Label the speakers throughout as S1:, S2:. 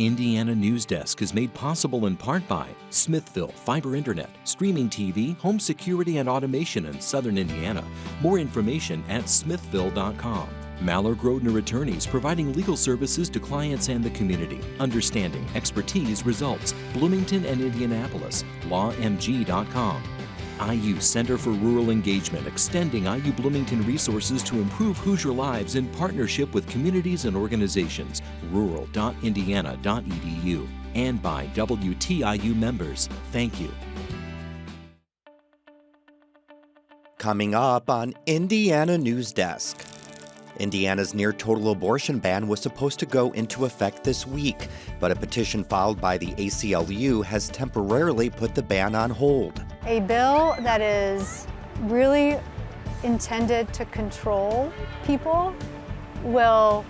S1: Indiana Newsdesk is made possible in part by Smithville Fiber Internet, streaming TV, home security and automation in Southern Indiana. More information at smithville.com. Maller Grodner Attorneys, providing legal services to clients and the community. Understanding, expertise, results. Bloomington and Indianapolis. LawMG.com. IU Center for Rural Engagement, extending IU Bloomington resources to improve Hoosier lives in partnership with communities and organizations. rural.indiana.edu. And by WTIU members. Thank you.
S2: Coming up on Indiana Newsdesk. Indiana's near-total abortion ban was supposed to go into effect this week, but a petition filed by the ACLU has temporarily put the ban on hold.
S3: A bill that is really intended to control people will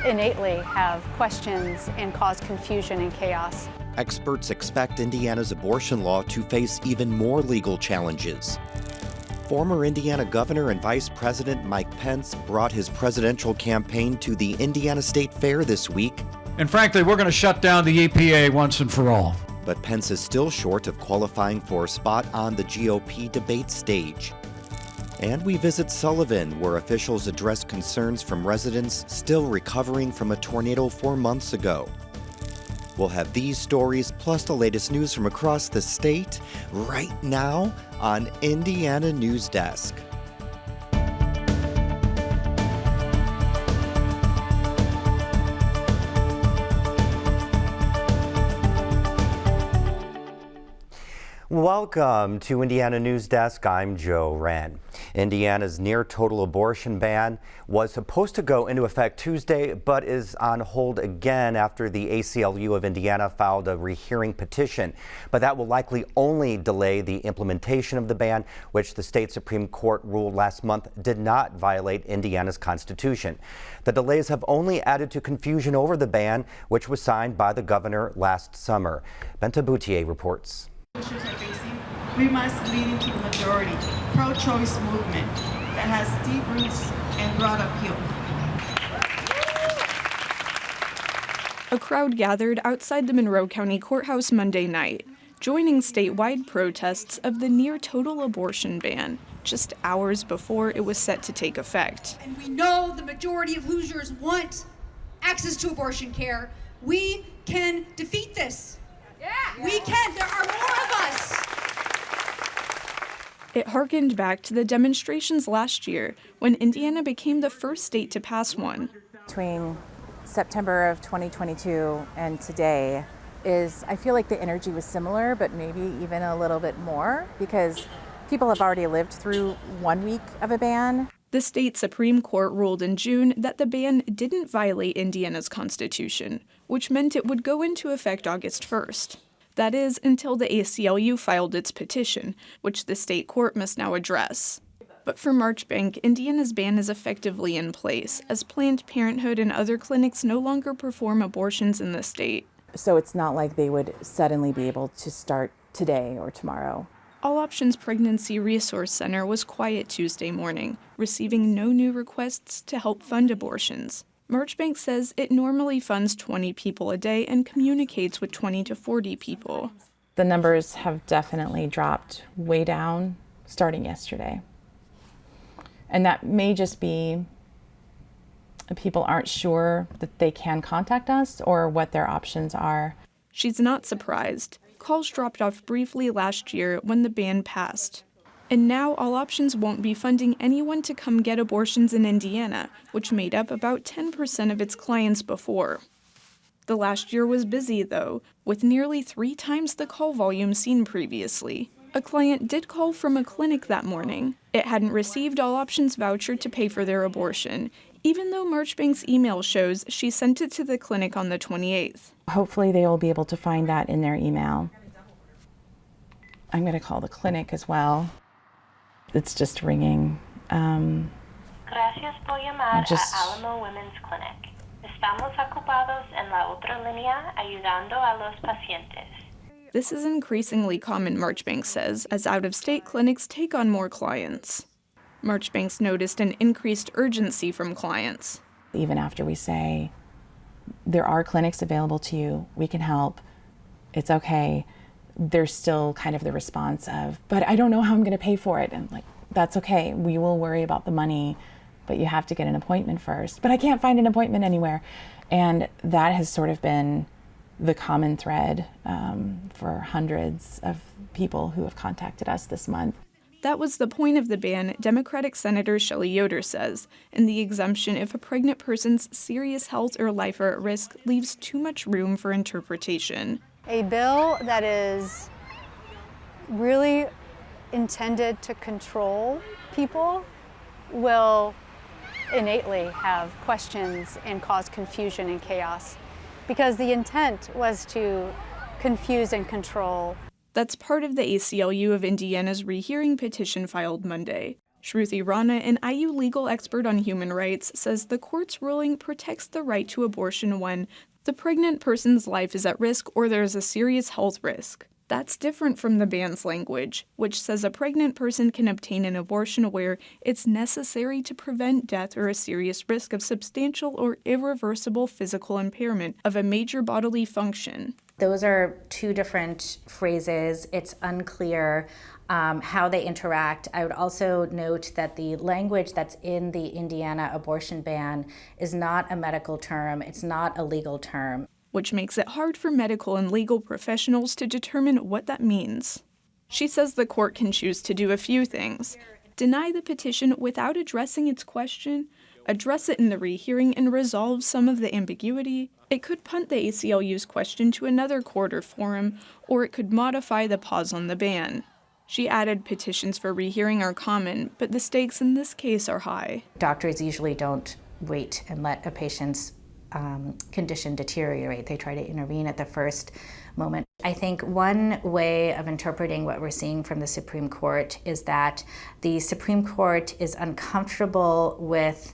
S3: innately have questions and cause confusion and chaos.
S2: Experts expect Indiana's abortion law to face even more legal challenges. Former Indiana Governor and Vice President Mike Pence brought his presidential campaign to the Indiana State Fair this week.
S4: And frankly, we're going to shut down the EPA once and for all.
S2: But Pence is still short of qualifying for a spot on the GOP debate stage. And we visit Sullivan, where officials address concerns from residents still recovering from a tornado 4 months ago. We'll have these stories plus the latest news from across the state right now on Indiana Newsdesk. Welcome to Indiana Newsdesk. I'm Joe Wren. Indiana's near-total abortion ban was supposed to go into effect Tuesday, but is on hold again after the ACLU of Indiana filed a rehearing petition. But that will likely only delay the implementation of the ban, which the state Supreme Court ruled last month did not violate Indiana's Constitution. The delays have only added to confusion over the ban, which was signed by the governor last summer. Benta Boutier reports.
S5: Issues are facing 3 months leading to the majority pro-choice movement that has deep roots and broad appeal.
S6: A crowd gathered outside the Monroe County Courthouse Monday night, joining statewide protests of the near-total abortion ban, just hours before it was set to take effect.
S7: And we know the majority of Hoosiers want access to abortion care. We can defeat this. Yeah. We can. There are more of us.
S6: It harkened back to the demonstrations last year when Indiana became the first state to pass one.
S8: Between September of 2022 and today I feel like the energy was similar, but maybe even a little bit more, because people have already lived through 1 week of a ban.
S6: The state Supreme Court ruled in June that the ban didn't violate Indiana's Constitution, which meant it would go into effect August 1st. That is, until the ACLU filed its petition, which the state court must now address. But for Marchbank, Indiana's ban is effectively in place, as Planned Parenthood and other clinics no longer perform abortions in the state.
S8: So it's not like they would suddenly be able to start today or tomorrow.
S6: All Options Pregnancy Resource Center was quiet Tuesday morning, receiving no new requests to help fund abortions. Marchbank says it normally funds 20 people a day and communicates with 20 to 40 people.
S8: The numbers have definitely dropped way down starting yesterday. And that may just be people aren't sure that they can contact us or what their options are.
S6: She's not surprised. Calls dropped off briefly last year when the ban passed. And now All Options won't be funding anyone to come get abortions in Indiana, which made up about 10% of its clients before. The last year was busy, though, with nearly 3 times the call volume seen previously. A client did call from a clinic that morning. It hadn't received All Options' voucher to pay for their abortion, even though Marchbank's email shows she sent it to the clinic on the 28th.
S8: Hopefully they will be able to find that in their email. I'm going to call the clinic as well. It's just ringing.
S9: Gracias por llamar a Alamo Women's Clinic. Estamos ocupados en la otra línea ayudando a los pacientes.
S6: This is increasingly common, Marchbank says, as out-of-state clinics take on more clients. Marchbank's noticed an increased urgency from clients.
S8: Even after we say there are clinics available to you. We can help. It's okay. There's still kind of the response of, but I don't know how I'm going to pay for it. And like, that's okay. We will worry about the money, but you have to get an appointment first. But I can't find an appointment anywhere. And that has sort of been the common thread for hundreds of people who have contacted us this month.
S6: That was the point of the ban, Democratic Senator Shelley Yoder says, and the exemption if a pregnant person's serious health or life are at risk leaves too much room for interpretation.
S3: A bill that is really intended to control people will innately have questions and cause confusion and chaos, because the intent was to confuse and control.
S6: That's part of the ACLU of Indiana's rehearing petition filed Monday. Shruti Rana, an IU legal expert on human rights, says the court's ruling protects the right to abortion when the pregnant person's life is at risk or there's a serious health risk. That's different from the ban's language, which says a pregnant person can obtain an abortion where it's necessary to prevent death or a serious risk of substantial or irreversible physical impairment of a major bodily function.
S10: Those are two different phrases. It's unclear how they interact. I would also note that the language that's in the Indiana abortion ban is not a medical term. It's not a legal term,
S6: which makes it hard for medical and legal professionals to determine what that means. She says the court can choose to do a few things: deny the petition without addressing its question, address it in the rehearing and resolve some of the ambiguity. It could punt the ACLU's question to another court or forum, or it could modify the pause on the ban. She added petitions for rehearing are common, but the stakes in this case are high.
S10: Doctors usually don't wait and let a patient's condition deteriorate. They try to intervene at the first moment. I think one way of interpreting what we're seeing from the Supreme Court is that the Supreme Court is uncomfortable with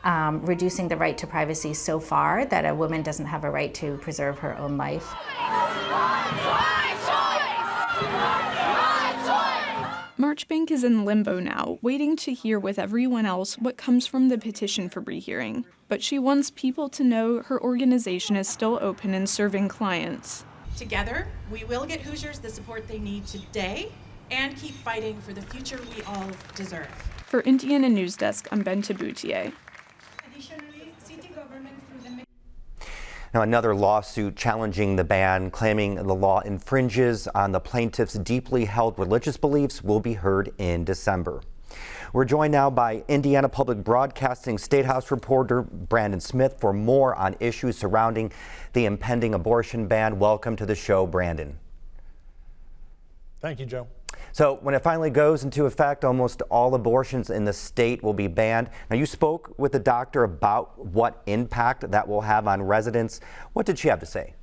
S10: reducing the right to privacy so far that a woman doesn't have a right to preserve her own life.
S6: Marchbank is in limbo now, waiting to hear with everyone else what comes from the petition for rehearing. But she wants people to know her organization is still open and serving clients.
S11: Together, we will get Hoosiers the support they need today and keep fighting for the future we all deserve.
S6: For Indiana Newsdesk, I'm Ben Taboutier.
S11: Additionally, city government through the...
S2: Now, another lawsuit challenging the ban, claiming the law infringes on the plaintiff's deeply held religious beliefs, will be heard in December. We're joined now by Indiana Public Broadcasting State House reporter Brandon Smith for more on issues surrounding the impending abortion ban. Welcome to the show, Brandon.
S12: Thank you, Joe.
S2: So when it finally goes into effect, almost all abortions in the state will be banned. Now, you spoke with the doctor about what impact that will have on residents. What did she have to say?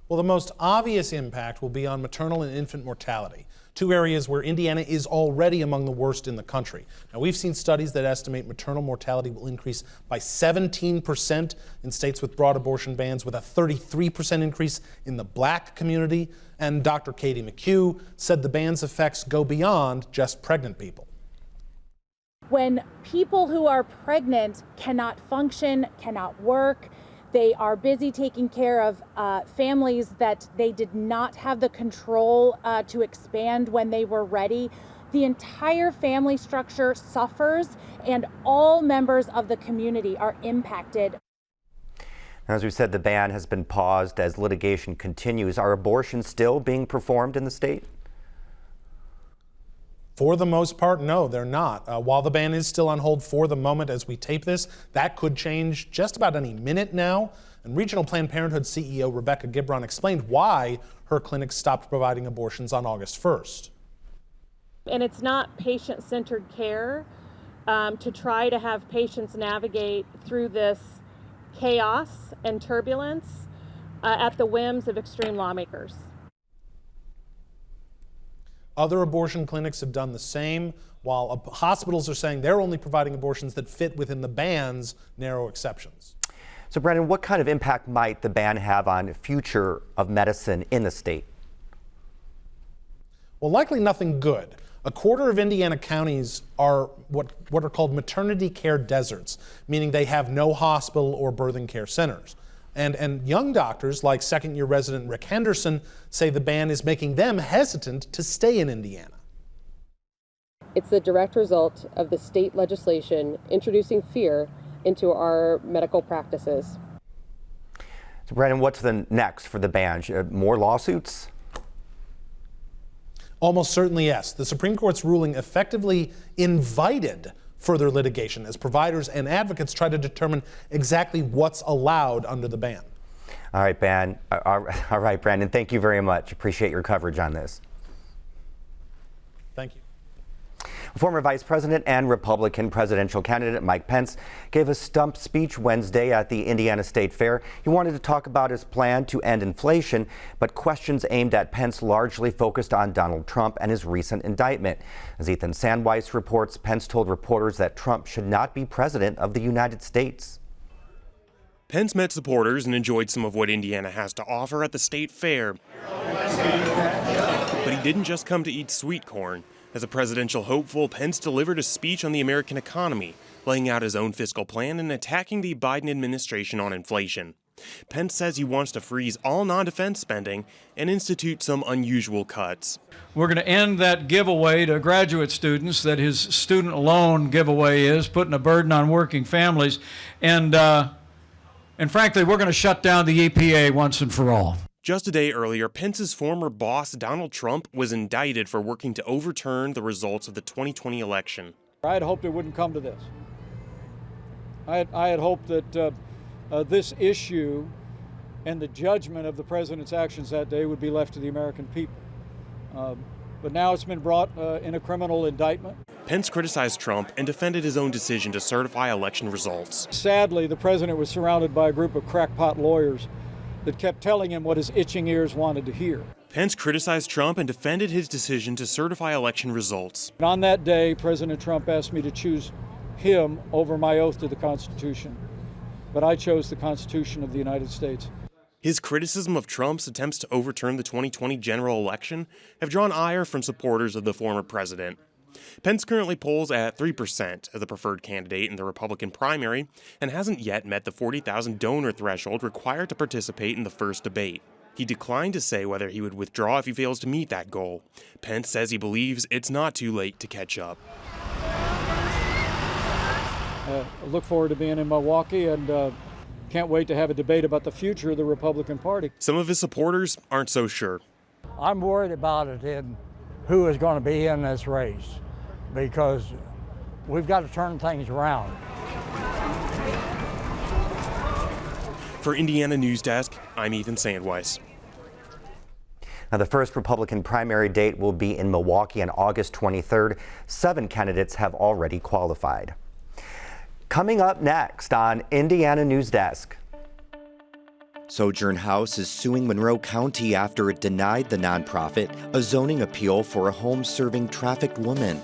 S12: Well, the most obvious impact will be on maternal and infant mortality, two areas where Indiana is already among the worst in the country. Now, we've seen studies that estimate maternal mortality will increase by 17% in states with broad abortion bans, with a 33% increase in the Black community. And Dr. Katie McHugh said the ban's effects go beyond just pregnant people.
S13: When people who are pregnant cannot function, cannot work, they are busy taking care of families that they did not have the control to expand when they were ready. The entire family structure suffers, and all members of the community are impacted.
S2: As we said, the ban has been paused as litigation continues. Are abortions still being performed in the state?
S12: For the most part, no, they're not. While the ban is still on hold for the moment as we tape this, that could change just about any minute now. And Regional Planned Parenthood CEO Rebecca Gibron explained why her clinic stopped providing abortions on August 1st.
S13: And it's not patient-centered care to try to have patients navigate through this chaos and turbulence at the whims of extreme lawmakers.
S12: Other abortion clinics have done the same, while hospitals are saying they're only providing abortions that fit within the ban's narrow exceptions.
S2: So, Brandon, what kind of impact might the ban have on the future of medicine in the state?
S12: Well, likely nothing good. A quarter of Indiana counties are what are called maternity care deserts, meaning they have no hospital or birthing care centers. And young doctors, like second-year resident Rick Henderson, say the ban is making them hesitant to stay in Indiana.
S14: It's the direct result of the state legislation introducing fear into our medical practices.
S2: So Brandon, what's the next for the ban? More lawsuits?
S12: Almost certainly yes. The Supreme Court's ruling effectively invited further litigation as providers and advocates try to determine exactly what's allowed under the ban.
S2: All right, Brandon, thank you very much. Appreciate your coverage on this.
S12: Thank you.
S2: Former Vice President and Republican presidential candidate Mike Pence gave a stump speech Wednesday at the Indiana State Fair. He wanted to talk about his plan to end inflation, but questions aimed at Pence largely focused on Donald Trump and his recent indictment. As Ethan Sandweiss reports, Pence told reporters that Trump should not be president of the United States.
S15: Pence met supporters and enjoyed some of what Indiana has to offer at the state fair. But he didn't just come to eat sweet corn. As a presidential hopeful, Pence delivered a speech on the American economy, laying out his own fiscal plan and attacking the Biden administration on inflation. Pence says he wants to freeze all non-defense spending and institute some unusual cuts.
S4: We're going to end that giveaway to graduate students that his student loan giveaway is, putting a burden on working families. And frankly, we're going to shut down the EPA once and for all.
S15: Just a day earlier, Pence's former boss, Donald Trump, was indicted for working to overturn the results of the 2020 election.
S16: I had hoped it wouldn't come to this. I had hoped that this issue and the judgment of the president's actions that day would be left to the American people. But now it's been brought in a criminal indictment.
S15: Pence criticized Trump and defended his own decision to certify election results.
S16: Sadly, the president was surrounded by a group of crackpot lawyers that kept telling him what his itching ears wanted to hear.
S15: Pence criticized Trump and defended his decision to certify election results.
S16: And on that day, President Trump asked me to choose him over my oath to the Constitution. But I chose the Constitution of the United States.
S15: His criticism of Trump's attempts to overturn the 2020 general election have drawn ire from supporters of the former president. Pence currently polls at 3% as the preferred candidate in the Republican primary and hasn't yet met the 40,000 donor threshold required to participate in the first debate. He declined to say whether he would withdraw if he fails to meet that goal. Pence says he believes it's not too late to catch up.
S16: I look forward to being in Milwaukee and can't wait to have a debate about the future of the Republican Party.
S15: Some of his supporters aren't so sure.
S17: I'm worried about it in who is going to be in this race, because we've got to turn things around.
S15: For Indiana Newsdesk, I'm Ethan Sandweiss.
S2: Now, the first Republican primary date will be in Milwaukee on August 23rd. 7 candidates have already qualified. Coming up next on Indiana Newsdesk. Sojourn House is suing Monroe County after it denied the nonprofit a zoning appeal for a home serving trafficked woman.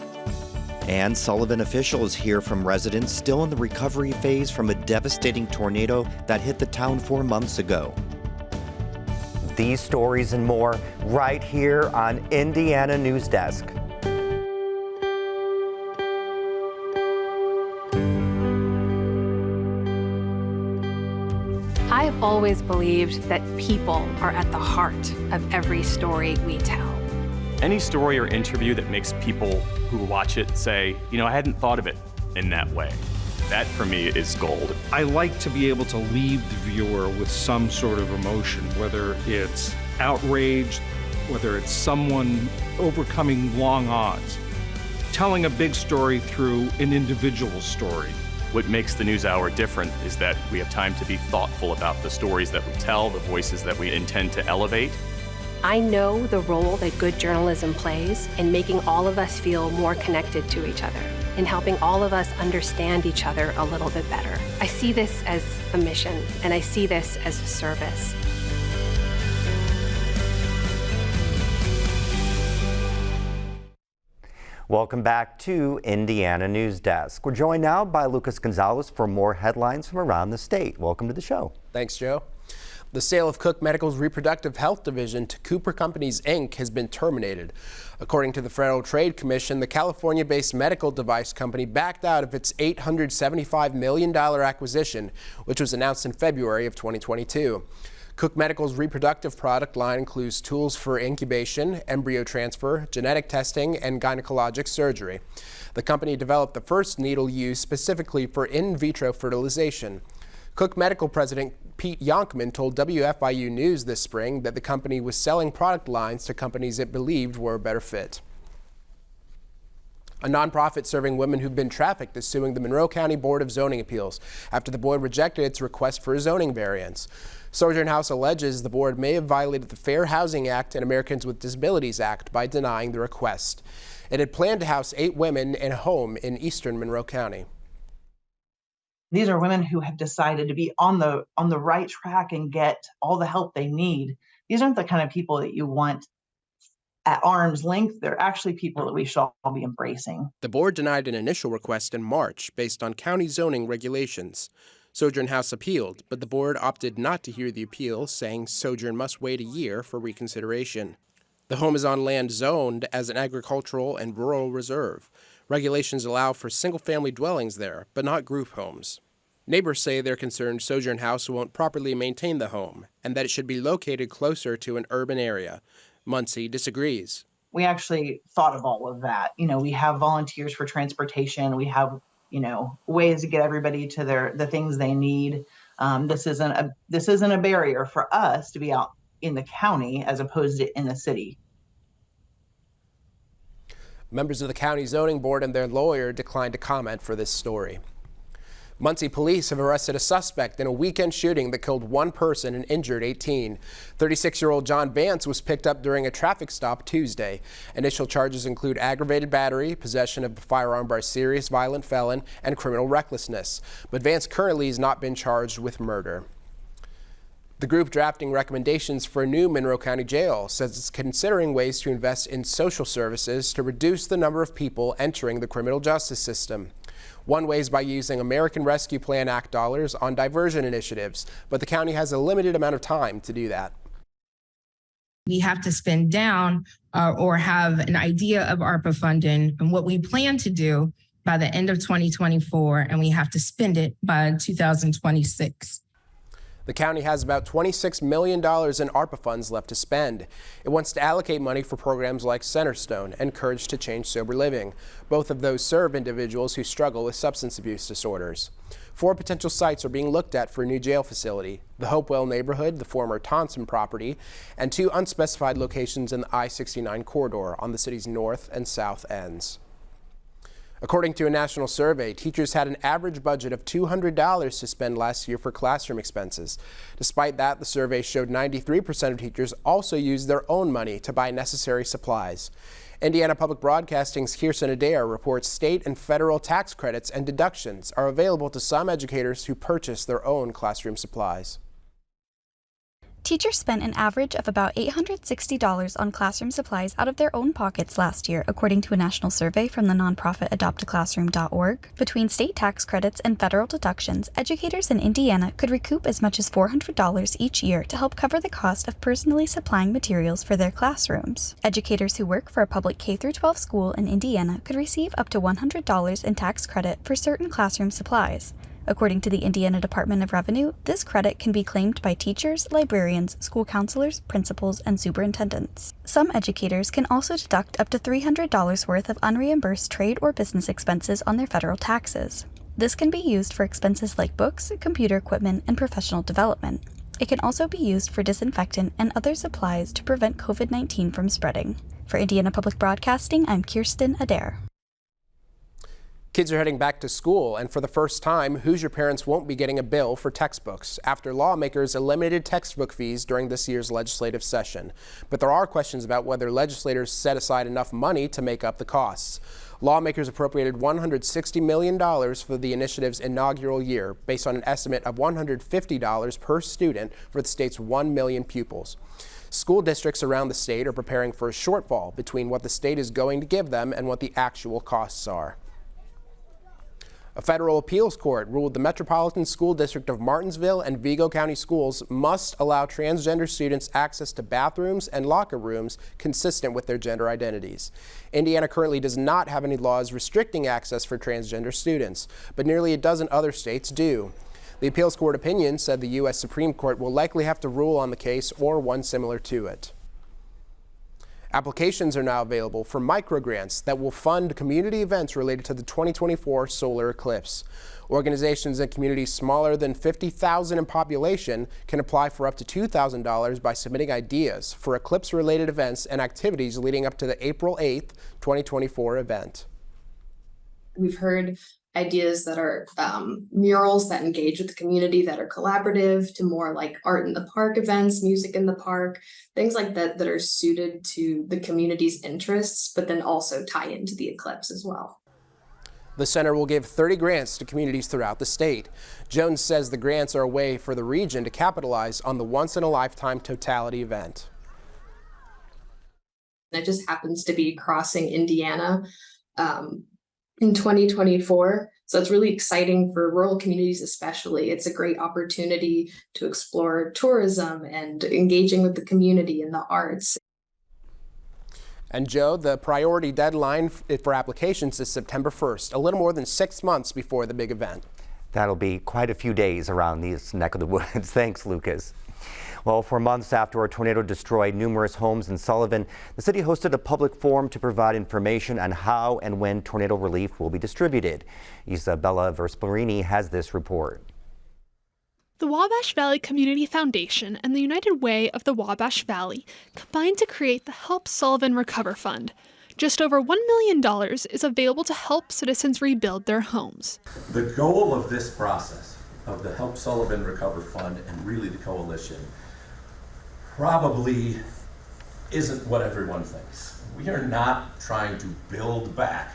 S2: And Sullivan officials hear from residents still in the recovery phase from a devastating tornado that hit the town 4 months ago. These stories and more right here on Indiana Newsdesk.
S18: I have always believed that people are at the heart of every story we tell.
S19: Any story or interview that makes people who watch it say, you know, I hadn't thought of it in that way. That, for me, is gold.
S20: I like to be able to leave the viewer with some sort of emotion, whether it's outrage, whether it's someone overcoming long odds, telling a big story through an individual story.
S19: What makes the NewsHour different is that we have time to be thoughtful about the stories that we tell, the voices that we intend to elevate.
S18: I know the role that good journalism plays in making all of us feel more connected to each other, in helping all of us understand each other a little bit better. I see this as a mission, and I see this as a service.
S2: Welcome back to Indiana Newsdesk. We're joined now by Lucas Gonzalez for more headlines from around the state. Welcome to the show.
S21: Thanks, Joe. The sale of Cook Medical's reproductive health division to Cooper Companies, Inc. has been terminated. According to the Federal Trade Commission, the California-based medical device company backed out of its $875 million acquisition, which was announced in February of 2022. Cook Medical's reproductive product line includes tools for incubation, embryo transfer, genetic testing, and gynecologic surgery. The company developed the first needle used specifically for in vitro fertilization. Cook Medical President Pete Yonkman told WFIU News this spring that the company was selling product lines to companies it believed were a better fit. A nonprofit serving women who've been trafficked is suing the Monroe County Board of Zoning Appeals after the board rejected its request for a zoning variance. Sojourn House alleges the board may have violated the Fair Housing Act and Americans with Disabilities Act by denying the request. It had planned to house 8 women in a home in eastern Monroe County.
S22: These are women who have decided to be on the right track and get all the help they need. These aren't the kind of people that you want at arm's length. They're actually people that we should all be embracing.
S21: The board denied an initial request in March based on county zoning regulations. Sojourn House appealed, but the board opted not to hear the appeal, saying Sojourn must wait a year for reconsideration. The home is on land zoned as an agricultural and rural reserve. Regulations allow for single-family dwellings there, but not group homes. Neighbors say they're concerned Sojourn House won't properly maintain the home and that it should be located closer to an urban area. Muncie disagrees.
S22: We actually thought of all of that. We have volunteers for transportation. We have, ways to get everybody to the things they need. This isn't a barrier for us to be out in the county as opposed to in the city.
S21: Members of the county zoning board and their lawyer declined to comment for this story. Muncie police have arrested a suspect in a weekend shooting that killed 1 person and injured 18. 36-year-old John Vance was picked up during a traffic stop Tuesday. Initial charges include aggravated battery, possession of a firearm by a serious violent felon, and criminal recklessness. But Vance currently has not been charged with murder. The group drafting recommendations for a new Monroe County jail says it's considering ways to invest in social services to reduce the number of people entering the criminal justice system. One way is by using American Rescue Plan Act dollars on diversion initiatives, but the county has a limited amount of time to do that.
S23: We have to spend down or have an idea of ARPA funding and what we plan to do by the end of 2024, and we have to spend it by 2026.
S21: The county has about $26 million in ARPA funds left to spend. It wants to allocate money for programs like Centerstone and Courage to Change Sober Living. Both of those serve individuals who struggle with substance abuse disorders. 4 potential sites are being looked at for a new jail facility: the Hopewell neighborhood, the former Thompson property, and 2 unspecified locations in the I-69 corridor on the city's north and south ends. According to a national survey, teachers had an average budget of $200 to spend last year for classroom expenses. Despite that, the survey showed 93% of teachers also used their own money to buy necessary supplies. Indiana Public Broadcasting's Kirsten Adair reports state and federal tax credits and deductions are available to some educators who purchase their own classroom supplies.
S24: Teachers spent an average of about $860 on classroom supplies out of their own pockets last year, according to a national survey from the nonprofit adoptaclassroom.org. Between state tax credits and federal deductions, educators in Indiana could recoup as much as $400 each year to help cover the cost of personally supplying materials for their classrooms. Educators who work for a public K-12 school in Indiana could receive up to $100 in tax credit for certain classroom supplies. According to the Indiana Department of Revenue, this credit can be claimed by teachers, librarians, school counselors, principals, and superintendents. Some educators can also deduct up to $300 worth of unreimbursed trade or business expenses on their federal taxes. This can be used for expenses like books, computer equipment, and professional development. It can also be used for disinfectant and other supplies to prevent COVID-19 from spreading. For Indiana Public Broadcasting, I'm Kirsten Adair.
S21: Kids are heading back to school, and for the first time, Hoosier parents won't be getting a bill for textbooks after lawmakers eliminated textbook fees during this year's legislative session. But there are questions about whether legislators set aside enough money to make up the costs. Lawmakers appropriated $160 million for the initiative's inaugural year, based on an estimate of $150 per student for the state's 1 million pupils. School districts around the state are preparing for a shortfall between what the state is going to give them and what the actual costs are. A federal appeals court ruled the Metropolitan School District of Martinsville and Vigo County Schools must allow transgender students access to bathrooms and locker rooms consistent with their gender identities. Indiana currently does not have any laws restricting access for transgender students, but nearly a dozen other states do. The appeals court opinion said the U.S. Supreme Court will likely have to rule on the case or one similar to it. Applications are now available for microgrants that will fund community events related to the 2024 solar eclipse. Organizations in communities smaller than 50,000 in population can apply for up to $2,000 by submitting ideas for eclipse-related events and activities leading up to the April 8th, 2024 event.
S1: We've heard ideas that are murals that engage with the community, that are collaborative, to more like art in the park events, music in the park, things like that that are suited to the community's interests, but then also tie into the eclipse as well.
S21: The center will give 30 grants to communities throughout the state. Jones says the grants are a way for the region to capitalize on the once-in-a-lifetime totality event.
S1: It just happens to be crossing Indiana in 2024. So it's really exciting for rural communities especially. It's a great opportunity to explore tourism and engaging with the community and the arts.
S21: And Joe, the priority deadline for applications is September 1st, a little more than 6 months before the big event.
S2: That'll be quite a few days around this neck of the woods. Thanks, Lucas. Well, for months after a tornado destroyed numerous homes in Sullivan, the city hosted a public forum to provide information on how and when tornado relief will be distributed. Isabella Versperini has this report.
S5: The Wabash Valley Community Foundation and the United Way of the Wabash Valley combined to create the Help Sullivan Recover Fund. Just over $1 million is available to help citizens rebuild their homes.
S7: The goal of this process, of the Help Sullivan Recover Fund and really the coalition, probably isn't what everyone thinks. We are not trying to build back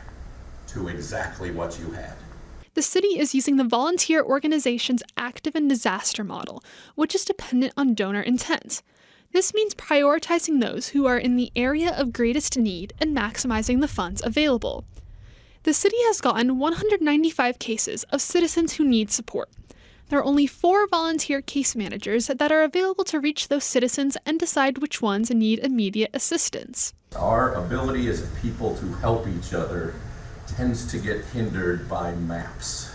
S7: to exactly what you had.
S5: The city is using the volunteer organization's active and disaster model, which is dependent on donor intent. This means prioritizing those who are in the area of greatest need and maximizing the funds available. The city has gotten 195 cases of citizens who need support. There are only 4 volunteer case managers that are available to reach those citizens and decide which ones need immediate assistance.
S7: Our ability as a people to help each other tends to get hindered by maps.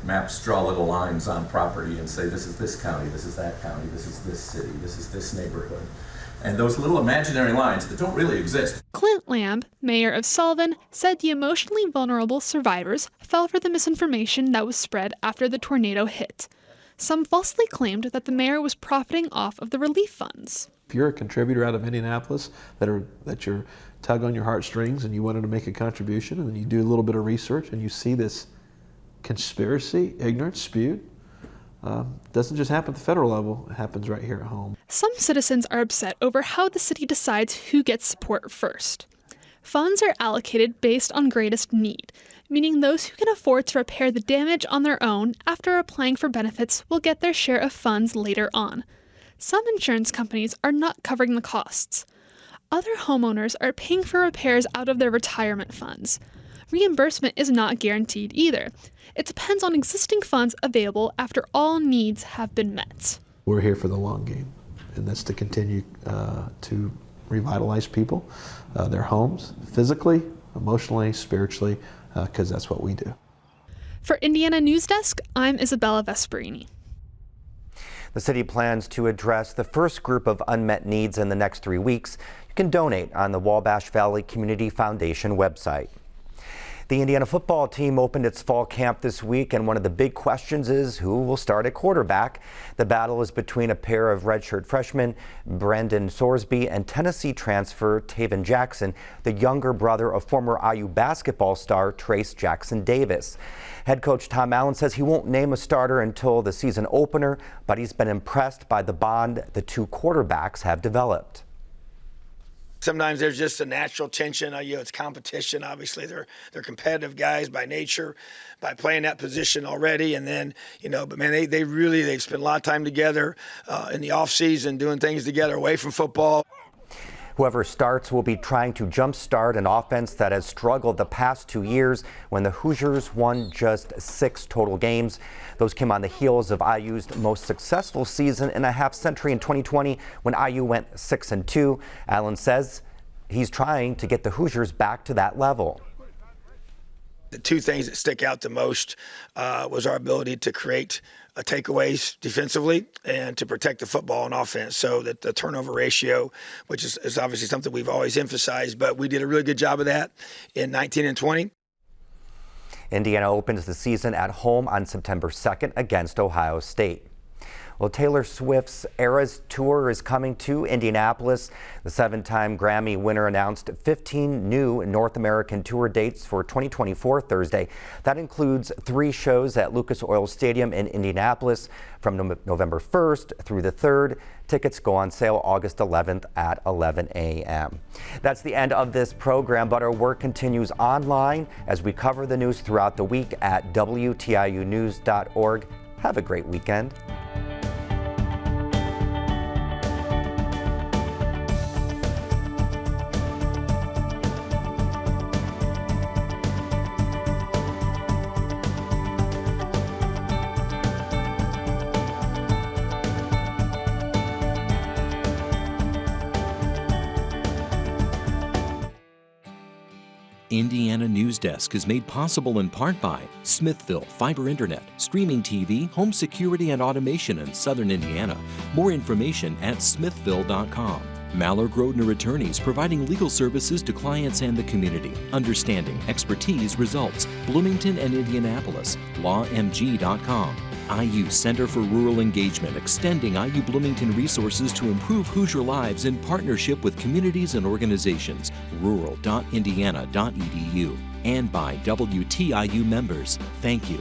S7: Maps draw little lines on property and say, this is this county, this is that county, this is this city, this is this neighborhood. And those little imaginary lines that don't really exist.
S5: Clint Lamb, mayor of Sullivan, said the emotionally vulnerable survivors fell for the misinformation that was spread after the tornado hit. Some falsely claimed that the mayor was profiting off of the relief funds.
S9: If you're a contributor out of Indianapolis that you're tug on your heartstrings and you wanted to make a contribution, and then you do a little bit of research and you see this conspiracy, ignorance spewed, doesn't just happen at the federal level, it happens right here at home.
S5: Some citizens are upset over how the city decides who gets support first. Funds are allocated based on greatest need, meaning those who can afford to repair the damage on their own after applying for benefits will get their share of funds later on. Some insurance companies are not covering the costs. Other homeowners are paying for repairs out of their retirement funds. Reimbursement is not guaranteed either. It depends on existing funds available after all needs have been met.
S9: We're here for the long game, and that's to continue to revitalize people, their homes, physically, emotionally, spiritually, because that's what we do.
S5: For Indiana Newsdesk, I'm Isabella Vesperini.
S2: The city plans to address the first group of unmet needs in the next 3 weeks. You can donate on the Wabash Valley Community Foundation website. The Indiana football team opened its fall camp this week, and one of the big questions is who will start at quarterback. The battle is between a pair of redshirt freshmen, Brendan Sorsby, and Tennessee transfer Taven Jackson, the younger brother of former IU basketball star Trace Jackson Davis. Head coach Tom Allen says he won't name a starter until the season opener, but he's been impressed by the bond the two quarterbacks have developed.
S25: Sometimes there's just a natural tension. It's competition. Obviously, they're competitive guys by nature, by playing that position already. And then, but man, they've spent a lot of time together in the off season, doing things together away from football.
S2: Whoever starts will be trying to jumpstart an offense that has struggled the past 2 years when the Hoosiers won just 6 total games. Those came on the heels of IU's most successful season in a half century in 2020 when IU went 6-2. Allen says he's trying to get the Hoosiers back to that level.
S25: The two things that stick out the most was our ability to create takeaways defensively and to protect the football on offense. So that the turnover ratio, which is obviously something we've always emphasized, but we did a really good job of that in 19 and 20.
S2: Indiana opens the season at home on September 2nd against Ohio State. Well, Taylor Swift's Eras Tour is coming to Indianapolis. The 7-time Grammy winner announced 15 new North American tour dates for 2024 Thursday. That includes 3 shows at Lucas Oil Stadium in Indianapolis from November 1st through the 3rd. Tickets go on sale August 11th at 11 a.m. That's the end of this program, but our work continues online as we cover the news throughout the week at WTIUnews.org. Have a great weekend.
S3: Indiana Newsdesk is made possible in part by Smithville Fiber Internet, streaming TV, home security and automation in Southern Indiana. More information at smithville.com. Maller Grodner Attorneys, providing legal services to clients and the community. Understanding, expertise, results. Bloomington and Indianapolis. LawMG.com. IU Center for Rural Engagement, extending IU Bloomington resources to improve Hoosier lives in partnership with communities and organizations. Rural.indiana.edu. And by WTIU members. Thank you.